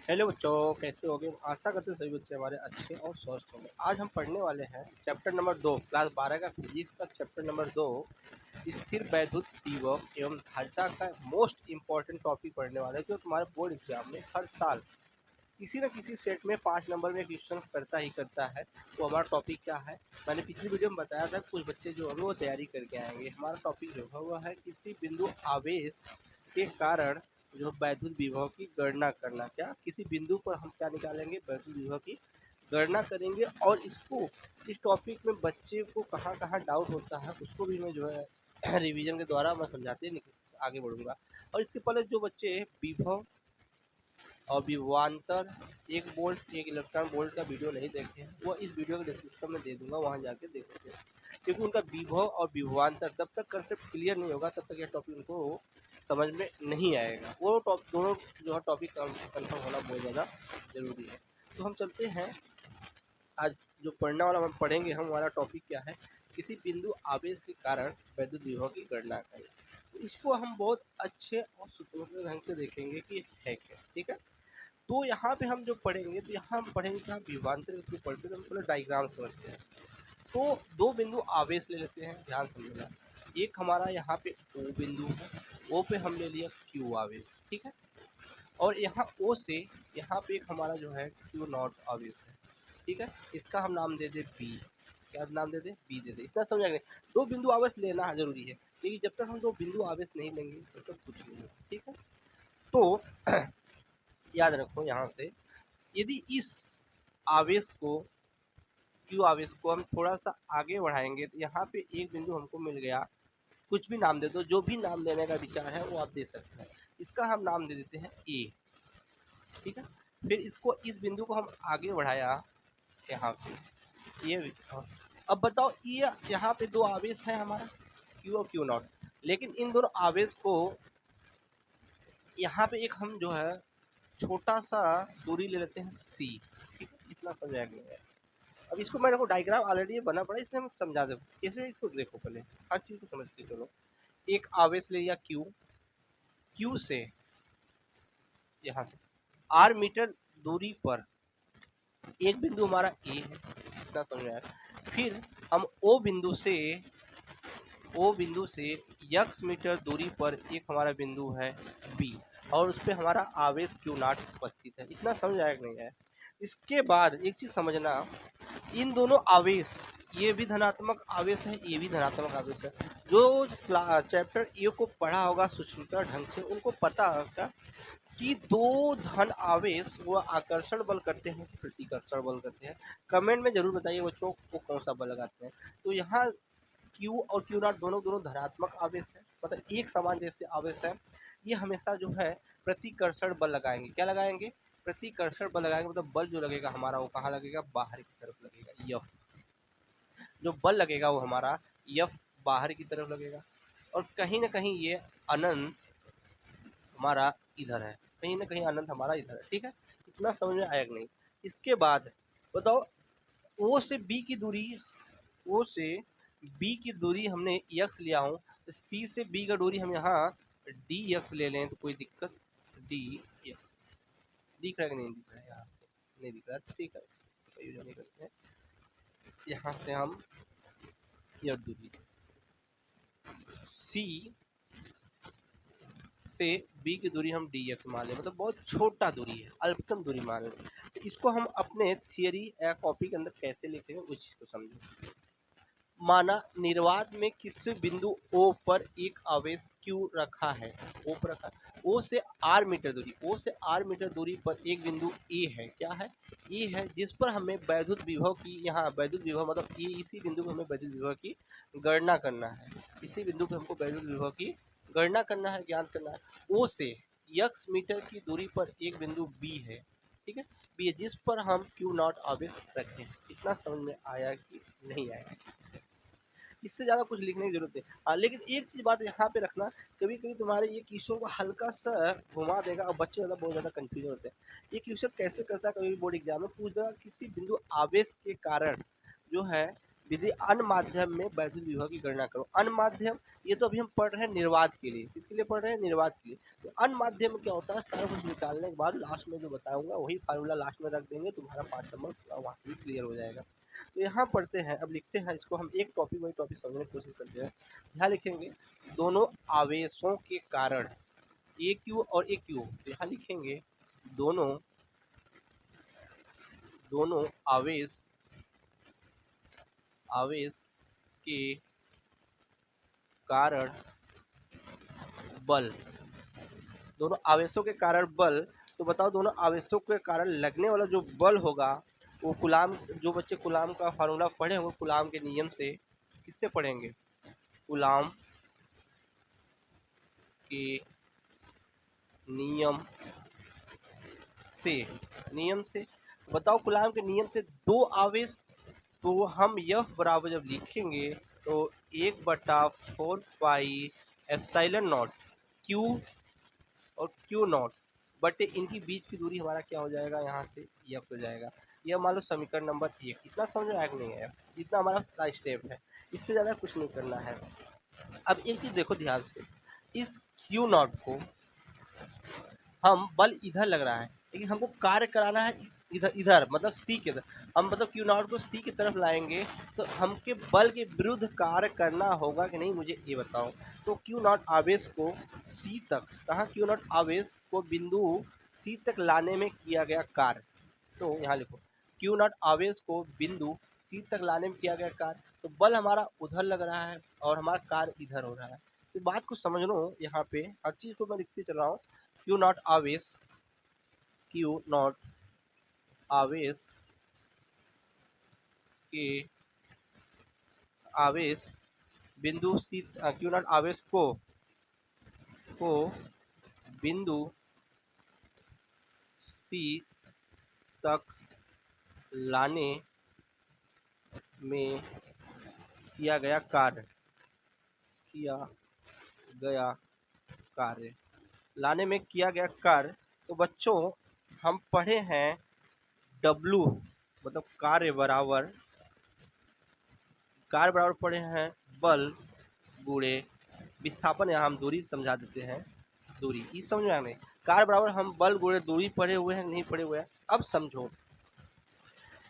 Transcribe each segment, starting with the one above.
Hello बच्चों, कैसे होगे? आशा करते हैं सभी बच्चे हमारे अच्छे और स्वस्थ होंगे। आज हम पढ़ने वाले हैं चैप्टर नंबर 2, क्लास 12 का फिजिक्स का चैप्टर नंबर 2, स्थिर वैद्युत विभव एवं धारिता का मोस्ट इम्पॉर्टेंट टॉपिक पढ़ने वाले हैं, जो तुम्हारे बोर्ड एग्जाम में हर साल किसी न किसी सेट में 5 नंबर में क्वेश्चन करता ही करता है। तो हमारा टॉपिक क्या है? मैंने पिछली वीडियो में बताया था, कुछ बच्चे जो है वो तैयारी करके आएंगे। हमारा टॉपिक जो है वो है किसी बिंदु आवेश के कारण जो वैद्युत विभव की गणना करना। क्या किसी बिंदु पर हम क्या निकालेंगे? वैद्युत विभव की गणना करेंगे। और इसको इस टॉपिक में बच्चे को कहाँ कहाँ डाउट होता है उसको भी मैं जो है रिवीजन के द्वारा मैं समझाते आगे बढ़ूंगा। और इसके पहले जो बच्चे विभव और विभवांतर, एक वोल्ट एक इलेक्ट्रॉन वोल्ट का वीडियो नहीं देखे हैं, वो इस वीडियो के डिस्क्रिप्शन में दे दूंगा, वहाँ जाके देख सकते हैं। क्योंकि उनका विभव और विभवांतर जब तक कंसेप्ट क्लियर नहीं होगा तब तक यह टॉपिक उनको समझ में नहीं आएगा। वो दोनों जो है टॉपिक कन्फर्म होना बहुत ज़्यादा ज़रूरी है। तो हम चलते हैं, आज जो पढ़ने वाला हम पढ़ेंगे, हम हमारा टॉपिक क्या है? किसी बिंदु आवेश के कारण वैद्युत विभव की गणना करें। तो इसको हम बहुत अच्छे और सूत्रबद्ध ढंग से देखेंगे कि है क्या। ठीक है, तो यहाँ पे हम जो पढ़ेंगे, तो यहाँ हम पढ़ेंगे क्या? विभवांतर के पढ़ते तो हम पहले डायग्राम समझते हैं। तो दो बिंदु आवेश ले लेते हैं, ध्यान समझना। एक हमारा यहाँ पे ओ बिंदु है, ओ पे हम ले लिया क्यू आवेश, ठीक है। और यहाँ ओ से यहाँ पे एक हमारा जो है क्यू नॉट आवेश है, ठीक है। इसका हम नाम दे दे बी। क्या नाम दे दे? बी दे दे। इतना समझ गए? दो बिंदु आवेश लेना जरूरी है, क्योंकि जब तक हम दो बिंदु आवेश नहीं लेंगे तब तक कुछ नहीं होगा, ठीक है। तो याद रखो, यहाँ से यदि इस आवेश को, क्यू आवेश को हम थोड़ा सा आगे बढ़ाएंगे तो यहाँ पे एक बिंदु हमको मिल गया। कुछ भी नाम दे दो, जो भी नाम देने का विचार है वो आप दे सकते हैं। इसका हम नाम दे देते हैं ए, ठीक है। फिर इसको, इस बिंदु को हम आगे बढ़ाया यहाँ पे, ये अब बताओ, ये यहाँ पे दो आवेश है हमारा, क्यू और क्यू नॉट। लेकिन इन दोनों आवेश को यहाँ पे एक हम जो है छोटा सा दूरी ले लेते हैं सी, ठीक है। इतना समझाया गया है। अब इसको मैं देखो, डायग्राम ऑलरेडी बना पड़ा, इसलिए हम समझा दे कैसे। इसको देखो, पहले हर चीज को समझते चलो। एक आवेश ले लिया क्यू, क्यू से यहाँ से आर मीटर दूरी पर एक बिंदु हमारा ए है, इतना समझ में आया। फिर हम ओ बिंदु से यक्स मीटर दूरी पर एक हमारा बिंदु है बी, और उस पर हमारा आवेश क्यू नॉट उपस्थित है। इतना समझ आया कि नहीं है? इसके बाद एक चीज समझना, इन दोनों आवेश, ये भी धनात्मक आवेश है, ये भी धनात्मक आवेश है। जो चैप्टर ए को पढ़ा होगा सूक्ष्मता ढंग से, उनको पता होगा कि दो धन आवेश वो आकर्षण बल करते हैं कि प्रतिकर्षण बल करते हैं। कमेंट में जरूर बताइए बच्चों को कौन सा बल लगाते हैं। तो यहाँ क्यू और क्यू नॉट दोनों दोनों धनात्मक आवेश है, मतलब एक समान जैसे आवेश है। ये हमेशा जो है प्रतिकर्षण बल लगाएंगे। क्या लगाएंगे? प्रतिकर्षण बल लगाएंगे। मतलब बल जो लगेगा हमारा वो कहाँ लगेगा? बाहर की तरफ लगेगा। यफ, जो बल लगेगा वो हमारा यफ बाहर की तरफ लगेगा। और कहीं ना कहीं ये अनंत हमारा इधर है, कहीं ना कहीं अनंत हमारा इधर है, ठीक है। इतना समझ में आया कि नहीं? इसके बाद बताओ, ओ से बी की दूरी, ओ से बी की दूरी हमने यक्स लिया हूँ, तो सी से बी का दूरी हम यहाँ डी यक्स ले लें तो कोई दिक्कत? डी यक्स दिख रहा है कि नहीं दिख रहा है? यहाँ नहीं दिख रहा है, ठीक है, कोई यूज नहीं करते हैं। यहाँ से हम यह दूरी सी से बी की दूरी हम डी एक्स मान लें, मतलब बहुत छोटा दूरी है, अल्पतम दूरी मान लें। तो इसको हम अपने थियरी या कॉपी के अंदर कैसे लिखेंगे उस चीज को समझो। माना निर्वात में किसी बिंदु ओ पर एक आवेश क्यू रखा है, ओ पर रखा है। ओ से आर मीटर दूरी, ओ से आर मीटर दूरी पर एक बिंदु ए है। क्या है? ए है, जिस पर हमें वैद्युत विभव की, यहाँ वैद्युत विभव मतलब ए, इसी बिंदु पर हमें वैद्युत विभव की गणना करना है। इसी बिंदु पर हमको वैद्युत विभव की गणना करना है, ज्ञात करना है। ओ से यक्स मीटर की दूरी पर एक बिंदु बी है, ठीक है, बी है, जिस पर हम क्यू नॉट आवेश रखें हैं। इतना समझ में आया कि नहीं आया? इससे ज़्यादा कुछ लिखने की जरूरत नहीं। हाँ, लेकिन एक चीज़ बात यहाँ पे रखना, कभी कभी तुम्हारे ये क्वेश्चन को हल्का सा घुमा देगा और बच्चे ज़्यादा बहुत ज़्यादा कंफ्यूज होते हैं। ये क्वेश्चन कैसे करता है, कभी बोर्ड एग्जाम में पूछ देगा, किसी बिंदु आवेश के कारण जो है विधि अन्य माध्यम में वैद्युत विभव की गणना करो। अन्य माध्यम, ये तो अभी हम पढ़ रहे हैं निर्वात के लिए। किसके लिए पढ़ रहे हैं? निर्वात के लिए। तो अन्य माध्यम में क्या होता है, सारा कुछ निकालने के बाद लास्ट में जो बताऊंगा वही फार्मूला लास्ट में रख देंगे, तुम्हारा 5 नंबर पूरा वहाँ भी क्लियर हो जाएगा। तो यहाँ पढ़ते हैं, अब लिखते हैं इसको हम एक टॉपिक वही टॉपिक समझने की कोशिश करते हैं। यहाँ लिखेंगे दोनों आवेशों के कारण ए क्यू और ए क्यू। तो यहाँ लिखेंगे दोनों दोनों आवेश आवेश के कारण बल, दोनों आवेशों के कारण बल। तो बताओ दोनों आवेशों के कारण लगने वाला जो बल होगा वो कूलाम, जो बच्चे कूलाम का फार्मूला पढ़े होंगे कूलाम के नियम से, किससे पढ़ेंगे? कूलाम के नियम से। नियम से बताओ कूलाम के नियम से दो आवेश, तो हम F बराबर जब लिखेंगे तो 1/4 पाई एप्सिलॉन नॉट Q और Q नॉट बटे इनकी बीच की दूरी हमारा क्या हो जाएगा, यहाँ से F हो जाएगा। यह मान लो समीकरण नंबर 1। इतना समझ में आया कि नहीं है? इतना हमारा पहला स्टेप है, इससे ज़्यादा कुछ नहीं करना है। अब एक चीज़ देखो ध्यान से, इस Q नॉट को हम बल इधर लग रहा है लेकिन हमको कार्य कराना है इधर, इधर मतलब सी के तरफ। हम मतलब क्यू नॉट को सी की तरफ लाएंगे तो हमके बल के विरुद्ध कार्य करना होगा कि नहीं, मुझे ये बताओ। तो क्यू नॉट आवेश को सी तक, कहाँ क्यू नॉट आवेश को बिंदु सी तक लाने में किया गया कार्य। तो यहाँ लिखो क्यू नॉट आवेश को बिंदु सी तक लाने में किया गया कार्य। तो बल हमारा उधर लग रहा है और हमारा कार्य इधर हो रहा है। तो बात को समझ लो, यहाँ पे हर चीज़ को मैं लिखते चल रहा हूँ। क्यू नॉट आवेश, क्यू नॉट आवेश के आवेश बिंदु सी, क्यू नॉट आवेश को बिंदु सी तक लाने में किया गया कार्य, लाने में किया गया कार्य। तो बच्चों हम पढ़े हैं W मतलब कार्य बराबर पढ़े हैं बल गुणे विस्थापन। यहाँ हम दूरी समझा देते हैं, दूरी ये समझ में आ नहीं। कार्य बराबर हम बल गुणे दूरी पढ़े हुए हैं, नहीं पढ़े हुए हैं? अब समझो,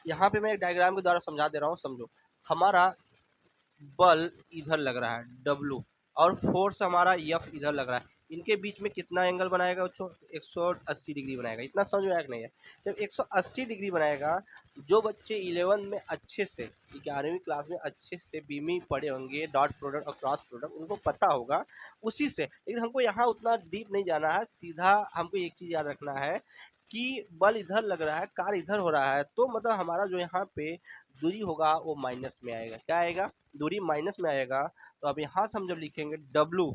यहाँ पे मैं एक डायग्राम के द्वारा समझा दे रहा हूँ, समझो। हमारा बल इधर लग रहा है W और फोर्स हमारा F इधर लग रहा है। इनके बीच में कितना एंगल बनाएगा बच्चों? 180 डिग्री बनाएगा। इतना समझ में आया कि नहीं है? जब 180 डिग्री बनाएगा, जो बच्चे 11 में अच्छे से, 11वीं क्लास में अच्छे से बीमी पढ़े होंगे, डॉट प्रोडक्ट और क्रॉस प्रोडक्ट, उनको पता होगा उसी से। लेकिन हमको यहाँ उतना डीप नहीं जाना है, सीधा हमको एक चीज़ याद रखना है कि बल इधर लग रहा है, कार्य इधर हो रहा है, तो मतलब हमारा जो यहाँ पे दूरी होगा वो माइनस में आएगा। क्या आएगा? दूरी माइनस में आएगा। तो अब यहाँ से हम जब लिखेंगे W,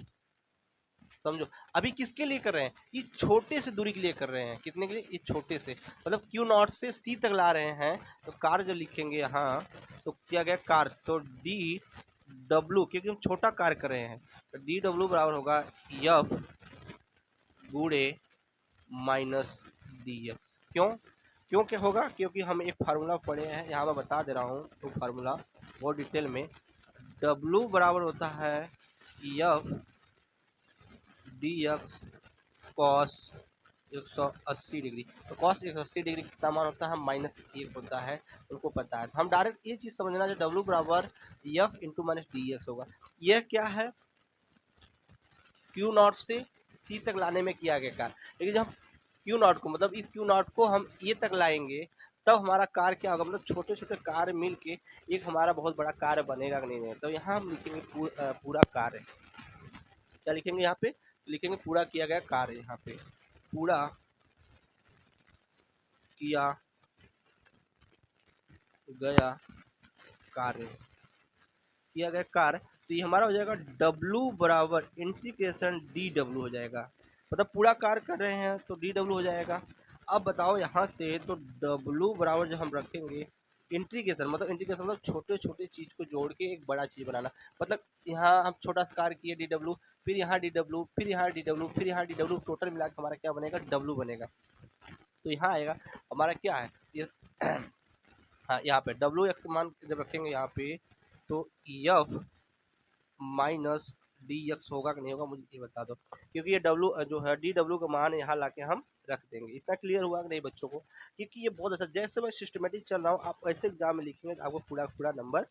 समझो अभी किसके लिए कर रहे हैं? इस छोटे से दूरी के लिए कर रहे हैं। कितने के लिए? इस छोटे से, मतलब Q नॉट से C तक ला रहे हैं। तो कार्य जब लिखेंगे यहाँ तो किया गया कार्य, तो DW, क्योंकि हम छोटा कार्य कर रहे हैं, तो DW बराबर होगा F गुणे माइनस DX। क्यों क्या होगा? क्योंकि हम एक फार्मूला पढ़े हैं, यहाँ मैं बता दे रहा हूँ तो फार्मूला बहुत डिटेल में। W बराबर होता है F DX कॉस 180 डिग्री। तो कॉस 180 डिग्री कितना मान होता है? -1 होता है, उनको पता है। तो हम डायरेक्ट ये चीज़ समझना जो W बराबर F इंटू माइनस DX होगा। यह क्या है? Q नॉट से C तक लाने में किया गया कार्य। लेकिन जब हम Q नॉट को, मतलब इस Q नॉट को हम A तक लाएंगे, तब हमारा कार्य क्या होगा? मतलब छोटे छोटे कार्य मिल के एक हमारा बहुत बड़ा कार्य बनेगा कि नहीं? तो यहाँ हम लिखेंगे पूरा कार्य। क्या लिखेंगे यहाँ पे? लिखेंगे पूरा किया गया कार्य। यहाँ पे पूरा किया गया कार्य, तो ये हमारा हो जाएगा W बराबर इंटीग्रेशन DW हो जाएगा। मतलब पूरा कार्य कर रहे हैं तो DW हो जाएगा। अब बताओ यहाँ से, तो W बराबर जो हम रखेंगे इंटीग्रेशन, मतलब छोटे छोटे चीज़ को जोड़ के एक बड़ा चीज़ बनाना। मतलब यहाँ हम छोटा सा कार्य किए DW, फिर यहाँ DW, फिर यहाँ DW, फिर यहाँ DW, टोटल मिला के हमारा क्या बनेगा? W बनेगा। तो यहाँ आएगा हमारा क्या है ये हाँ यहाँ पे डब्ल्यू एक्स का मान जब रखेंगे यहाँ पे तो एफ माइनस डी एक्स होगा कि नहीं होगा मुझे ये बता दो, क्योंकि ये डब्ल्यू जो है डी डब्ल्यू का मान यहाँ लाके हम रख देंगे। इतना क्लियर हुआ कि नहीं बच्चों को? क्योंकि ये बहुत अच्छा, जैसे मैं सिस्टमेटिक चल रहा हूँ आप ऐसे एग्जाम में लिखेंगे तो आपको पूरा पूरा नंबर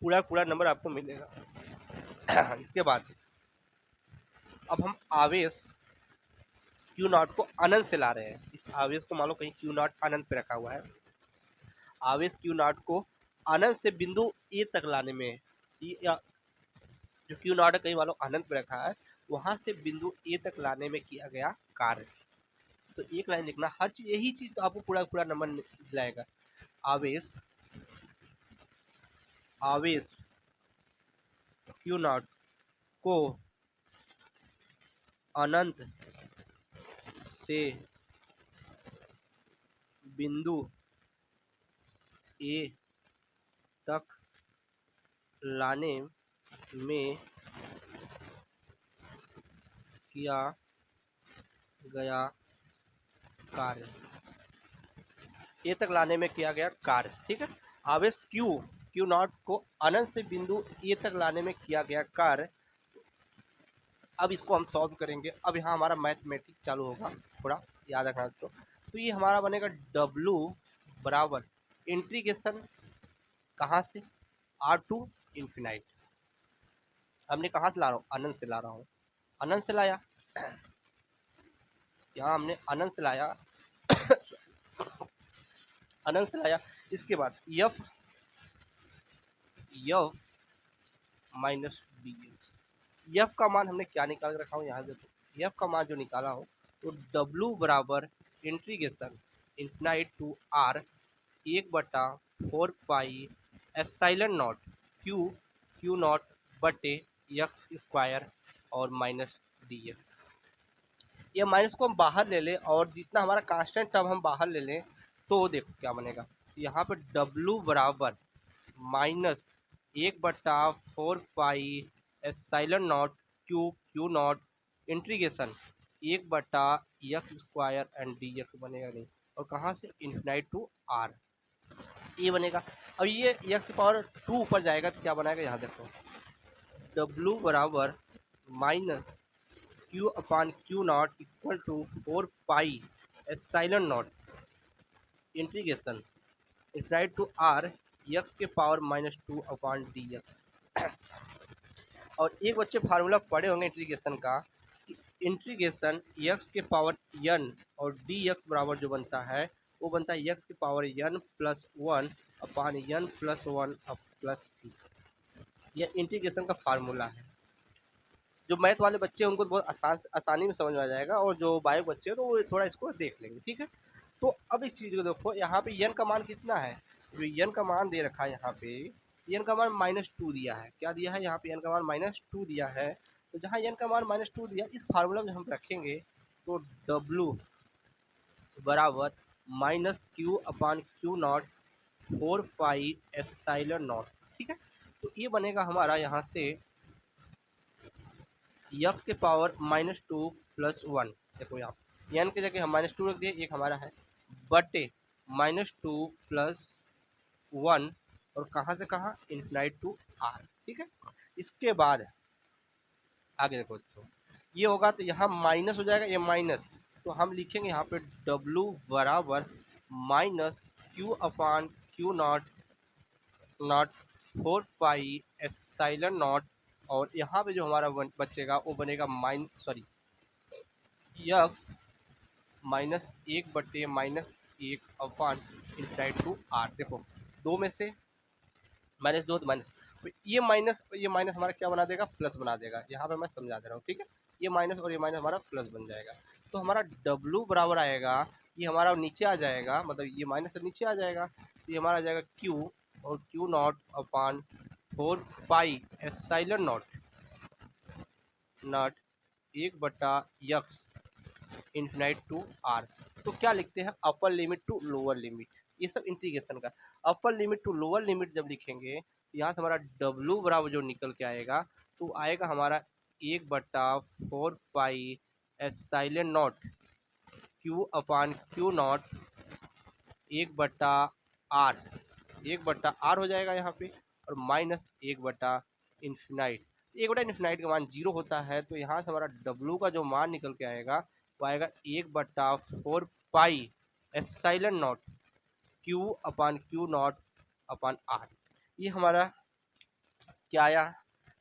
पूरा पूरा नंबर आपको मिलेगा। इसके बाद अब हम आवेश क्यू नॉट को अनंत से ला रहे हैं। इस आवेश को मान लो कहीं क्यू नॉट अनंत पे रखा हुआ है, आवेश क्यू नॉट को अनंत से बिंदु ए तक लाने में, या जो क्यू नॉट कहीं मान लो अनंत पे रखा है वहां से बिंदु ए तक लाने में किया गया कार्य। तो एक लाइन लिखना, हर चीज यही चीज तो आपको पूरा पूरा नंबर दिलाएगा। आवेश आवेश क्यू नॉट को अनंत से बिंदु ए तक लाने में किया गया कार्य, ए तक लाने में किया गया कार्य। ठीक है, आवेश क्यू नॉट को अनंत से बिंदु ए तक लाने में किया गया कार्य। अब इसको हम सॉल्व करेंगे। अब यहाँ हमारा मैथमेटिक्स चालू होगा, थोड़ा याद रखना बच्चों। तो ये हमारा बनेगा W बराबर इंटीग्रेशन कहाँ से, R टू इन्फिनाइट। हमने कहाँ से ला रहा हूँ, अनंत से ला रहा हूँ, अनंत से लाया, यहाँ हमने अनंत से लाया अनंत से लाया। इसके बाद F minus d x, F का मान हमने क्या निकाल के रखा हूँ यहाँ देखो, यफ का मान जो निकाला हो तो W बराबर integration infinite to R 1/4 epsilon naught q naught बटे एक्स स्क्वायर और माइनस डी एक्स। ये माइनस को हम बाहर ले लें और जितना हमारा कांस्टेंट टर्म हम बाहर ले लें तो देखो क्या बनेगा। यहाँ पे W बराबर minus 1/4 epsilon naught q not integration 1/x square and D x बनेगा नहीं, और कहाँ से इन्फिनाइट टू R ये बनेगा। अब ये एक्स पावर 2 ऊपर जाएगा तो क्या बनाएगा, यहाँ देखो W बराबर minus q upon q naught equal to 4 epsilon naught integration infinite to R x के पावर -2 अपान डी एक्स। और एक बच्चे फार्मूला पढ़े होंगे इंटीग्रेशन का, इंटीग्रेशन एक्स के पावर n और डी एक्स बराबर जो बनता है वो बनता है एक्स के power n plus 1 upon n plus 1 plus C. यह इंटीग्रेशन का फार्मूला है। जो मैथ वाले बच्चे हैं उनको बहुत आसानी में समझ में आ जाएगा, और जो बायो बच्चे हैं तो वो थोड़ा इसको देख लेंगे। ठीक है, तो अब इस चीज़ को देखो, यहाँ पे n का मान कितना है, जो n का मान दे रखा है यहाँ पे, n का मान -2 दिया है। क्या दिया है यहाँ पे, n का मान -2 दिया है। तो जहाँ n का मान -2 दिया, इस फार्मूला में हम रखेंगे तो W बराबर minus q upon q naught 4 epsilon not. ठीक है, तो ये बनेगा हमारा यहाँ से एक्स के पावर -2 प्लस 1, देखो यहाँ n की जगह हम -2 रख दिए, एक हमारा है बटे -2 प्लस 1, और कहाँ से कहाँ, इन्फिनाइट टू R। ठीक है, इसके बाद आगे देखो बच्चों, ये होगा तो यहाँ माइनस हो जाएगा, ये माइनस, तो हम लिखेंगे यहाँ पे W बराबर minus q upon q naught 4 epsilon naught, और यहाँ पे जो हमारा बचेगा वो बनेगा x -1/-1 upon infinite to R। देखो दो में से -2 तो माइनस, ये माइनस हमारा क्या बना देगा, प्लस बना देगा। यहाँ पे मैं समझा दे रहा हूँ। ठीक है, ये माइनस और ये माइनस हमारा प्लस बन जाएगा। तो हमारा W बराबर आएगा, ये हमारा नीचे आ जाएगा, मतलब ये माइनस से नीचे आ जाएगा, तो ये हमारा आ जाएगा Q और q naught upon 4 epsilon naught 1/x infinite to R। तो क्या लिखते हैं, upper limit to lower limit. ये सब इंटीग्रेशन का upper limit to lower limit जब लिखेंगे, यहाँ से हमारा W बराबर जो निकल के आएगा तो आएगा हमारा 1/4 epsilon naught q upon q not 1/r, 1/r हो जाएगा यहाँ पे, और माइनस 1/इन्फिनाइट। 1/इन्फिनाइट का मान 0 होता है, तो यहाँ से हमारा W का जो मान निकल के आएगा वो आएगा 1/4 pi epsilon naught q upon q naught upon R. ये हमारा क्या आया,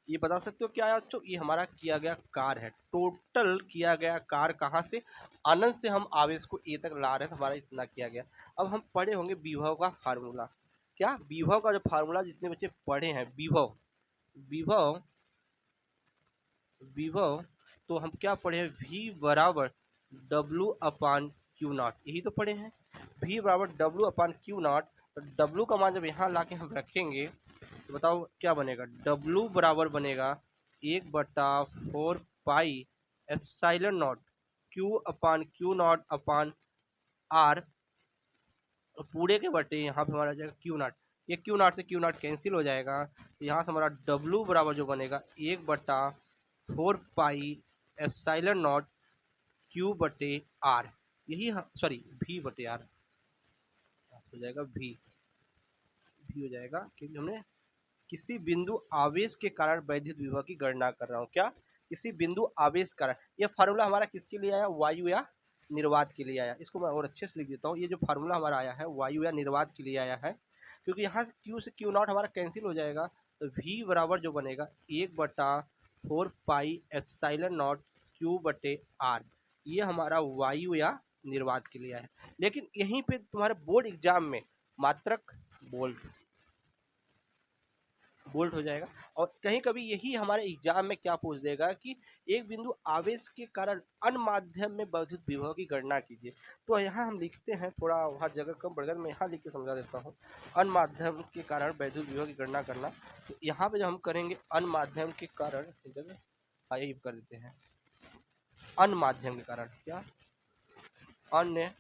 ये बता सकते हो क्या आया बच्चों? ये हमारा किया गया कार्य है, टोटल किया गया कार्य कहाँ से, अनंत से हम आवेश को ए तक ला रहे हैं, तो हमारा इतना किया गया। अब हम पढ़े होंगे विभव का फार्मूला, क्या विभव का जो फार्मूला जितने बच्चे पढ़े हैं, विभव विभव विभव तो हम क्या पढ़े हैं, V बराबर W अपान क्यू नॉट, यही तो पढ़े हैं। V बराबर W अपान क्यू नॉट, तो W का मान जब यहाँ ला के हम रखेंगे तो बताओ क्या बनेगा, W बराबर बनेगा 1/4 pi epsilon naught q naught upon R, पूरे के बटे यहाँ पे हमारा आ जाएगा क्यू नॉट, ये क्यू नॉट से क्यू नॉट कैंसिल हो जाएगा, तो यहाँ से हमारा W बराबर जो बनेगा 1/4 पाई एप्सिलॉन नॉट क्यू बटे आर, यही सॉरी V बटे आर हो जाएगा, V हो जाएगा, क्योंकि हमने किसी बिंदु आवेश के कारण वैद्युत विभव की गणना कर रहा हूँ, क्या किसी बिंदु आवेश कारण। ये फार्मूला हमारा किसके लिए आया, वायु या निर्वात के लिए आया। इसको मैं और अच्छे से लिख देता हूँ, ये जो फार्मूला हमारा आया है वायु या निर्वात के लिए आया है, क्योंकि यहाँ से क्यू नॉट हमारा कैंसिल हो जाएगा, तो V बराबर जो बनेगा 1/4 पाई एप्सिलॉन नॉट क्यू बटे आर, ये हमारा वायु या निर्वात के लिए आया है। लेकिन यहीं पे तुम्हारे बोर्ड एग्जाम में मात्रक बोल्ट हो जाएगा, और कहीं कभी यही हमारे एग्जाम में क्या पूछ देगा कि एक बिंदु आवेश के कारण अन्य माध्यम में वैद्युत विभव की गणना कीजिए। तो यहाँ हम लिखते हैं, थोड़ा वहाँ जगह कम पड़ गया, मैं यहाँ लिख के समझा देता हूँ, अन्य माध्यम के कारण वैद्युत विभव की गणना करना। तो यहाँ पे जब हम करेंगे अन्य माध्यम के कारण, जगह यही कर देते हैं, अन्य माध्यम के कारण, क्या अन्य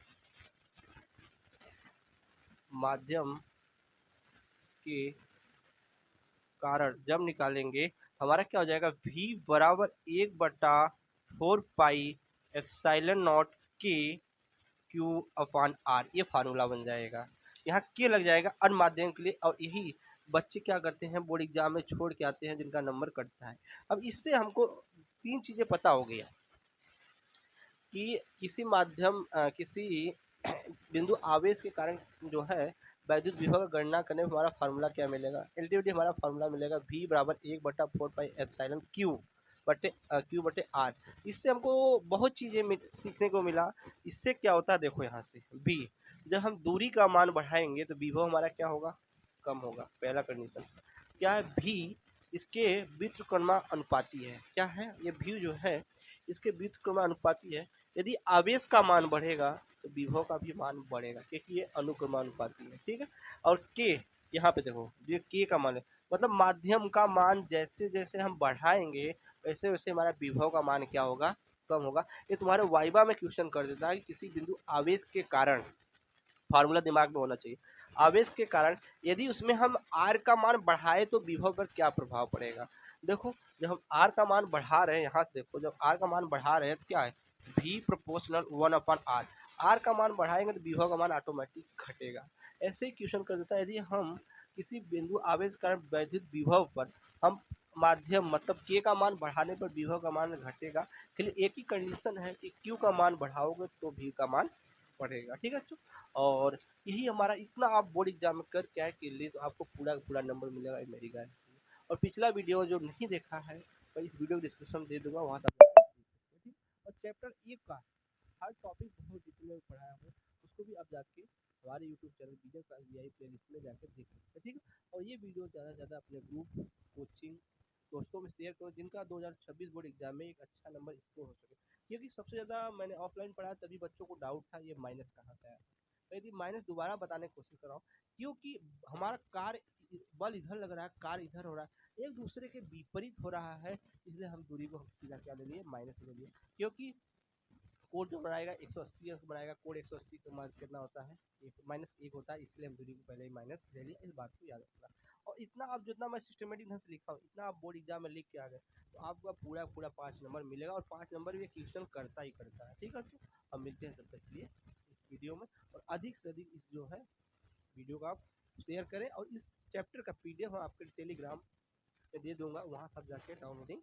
माध्यम के कारण जब निकालेंगे हमारा क्या हो जाएगा, V बराबर 1/4 पाई एप्सिलॉन नॉट के क्यू अपान आर, ये फार्मूला बन जाएगा। यहाँ के लग जाएगा अन्य माध्यम के लिए, और यही बच्चे क्या करते हैं बोर्ड एग्जाम में छोड़ के आते हैं, जिनका नंबर कटता है। अब इससे हमको तीन चीजें पता हो गया कि किसी बिंदु आवेश के कारण जो है वैद्युत विभव का गणना करने में हमारा फार्मूला क्या मिलेगा, एलटीडी हमारा फार्मूला मिलेगा V बराबर 1/4 पाई एप्सिलॉन क्यू बटे आर। इससे हमको बहुत चीज़ें सीखने को मिला। इससे क्या होता है देखो, यहाँ से V, जब हम दूरी का मान बढ़ाएंगे तो विभव हमारा क्या होगा, कम होगा। पहला कंडीशन क्या है, V इसके व्युत्क्रमानुपाती है, क्या है ये V जो है इसके व्युत्क्रमानुपाती है। यदि आवेश का मान बढ़ेगा तो विभव का भी मान बढ़ेगा, क्योंकि ये अनुक्रमानुपाती है, ठीक है। और के, यहाँ पे देखो ये के का मान है, मतलब माध्यम का मान जैसे जैसे हम बढ़ाएंगे वैसे वैसे हमारा विभव का मान क्या होगा, कम होगा। ये तुम्हारे वाइवा में क्वेश्चन कर देता है कि किसी बिंदु आवेश के कारण, फार्मूला दिमाग में होना चाहिए, आवेश के कारण यदि उसमें हम आर का मान बढ़ाए तो विभव पर क्या प्रभाव पड़ेगा। देखो जब हम आर का मान बढ़ा रहे हैं, यहाँ से देखो जब आर का मान बढ़ा रहे हैं तो क्या है, V प्रोपोर्शनल 1/r, आर का मान बढ़ाएंगे तो विभव का मान ऑटोमेटिक घटेगा। ऐसे ही क्वेश्चन कर देता है, यदि हम किसी बिंदु आवेश कारण वैद्युत विभव पर हम माध्यम मतलब के का मान बढ़ाने पर विभव का मान घटेगा, लेकिन एक ही कंडीशन है कि क्यू का मान बढ़ाओगे तो V का मान बढ़ेगा, ठीक है बच्चों। और यही हमारा इतना आप बोर्ड एग्जाम में कर क्या है कि लिए तो आपको पूरा पूरा नंबर मिलेगा, ये मेरी गारंटी है। और पिछला वीडियो जो नहीं देखा है मैं इस वीडियो को डिस्क्रिप्शन दे दूंगा, वहाँ से आप देख सकते हैं, ठीक। और चैप्टर 1 का हर टॉपिक बहुत जितने पढ़ाया हूँ उसको भी आप जाके हमारे YouTube channel business class V I play list लिस्ट में जाकर देख सकते हैं, ठीक है। और ये वीडियो ज़्यादा से ज़्यादा अपने ग्रुप कोचिंग दोस्तों में शेयर करो, जिनका 2026 बोर्ड एग्जाम में एक अच्छा नंबर स्कोर हो सके, क्योंकि सबसे ज़्यादा मैंने ऑफलाइन पढ़ाया तभी बच्चों को डाउट था ये माइनस कहाँ से आया। तो यदि माइनस दोबारा बताने की कोशिश कर रहा हूँ, क्योंकि हमारा कार्य बल इधर लग रहा है, कार्य इधर हो रहा है, एक दूसरे के विपरीत हो रहा है, इसलिए हम दूरी को हम सीधा क्या ले लिए, माइनस ले लिए। क्योंकि कोड जो बनाएगा 180 अंक बनाएगा, कोड 180 का मान कितना होता है, -1 होता है, इसलिए हम दूरी को पहले ही माइनस ले लिए, इस बात को याद रखना। और इतना आप जितना मैं सिस्टमेटिक ढंग से लिखा हूँ, इतना आप बोर्ड एग्जाम में लिख के आ गए, तो आपका पूरा पूरा 5 नंबर मिलेगा, और 5 नंबर भी क्वेश्चन करता ही करता है। ठीक है, तो हम मिलते हैं तब तक के लिए इस वीडियो में, और अधिक से अधिक इस जो है वीडियो को आप शेयर करें, और इस चैप्टर का PDF मैं आपके टेलीग्राम पे दे दूंगा, वहाँ सब जाके डाउनलोडिंग